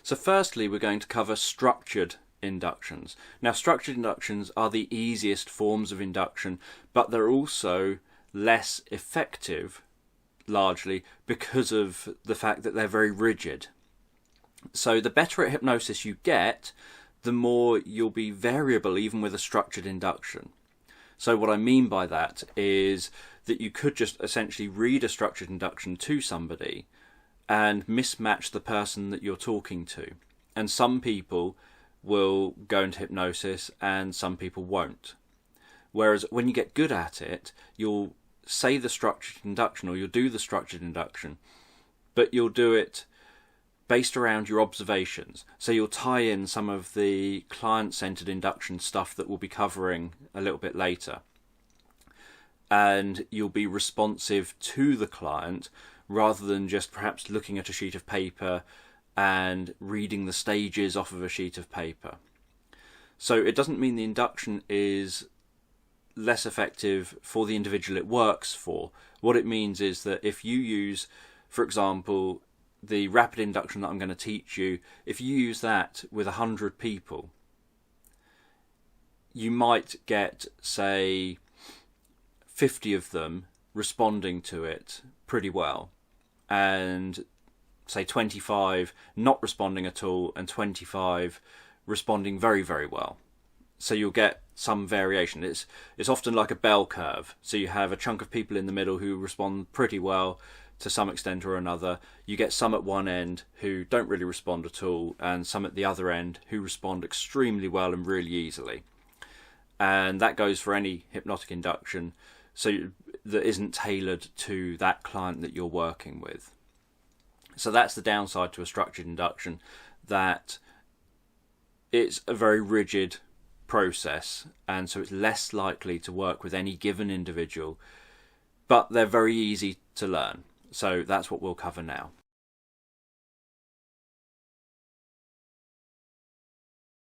So firstly, we're going to cover structured inductions. Now, structured inductions are the easiest forms of induction, but they're also less effective, largely because of the fact that they're very rigid. So the better at hypnosis you get, the more you'll be variable even with a structured induction. So what I mean by that is that you could just essentially read a structured induction to somebody and mismatch the person that you're talking to. And some people will go into hypnosis and some people won't. Whereas when you get good at it, you'll say the structured induction or you'll do the structured induction, but you'll do it based around your observations. So you'll tie in some of the client-centered induction stuff that we'll be covering a little bit later. And you'll be responsive to the client rather than just perhaps looking at a sheet of paper and reading the stages off of a sheet of paper. So it doesn't mean the induction is less effective for the individual it works for. What it means is that if you use, for example, the rapid induction that I'm going to teach you, if you use that with 100 people, you might get, say, 50 of them responding to it pretty well, and say 25 not responding at all, and 25 responding very, very well. So you'll get some variation. It's often like a bell curve. So you have a chunk of people in the middle who respond pretty well to some extent or another. You get some at one end who don't really respond at all, and some at the other end who respond extremely well and really easily. And that goes for any hypnotic induction, so that isn't tailored to that client that you're working with. So that's the downside to a structured induction, that it's a very rigid process, and so it's less likely to work with any given individual, but they're very easy to learn. So that's what we'll cover now.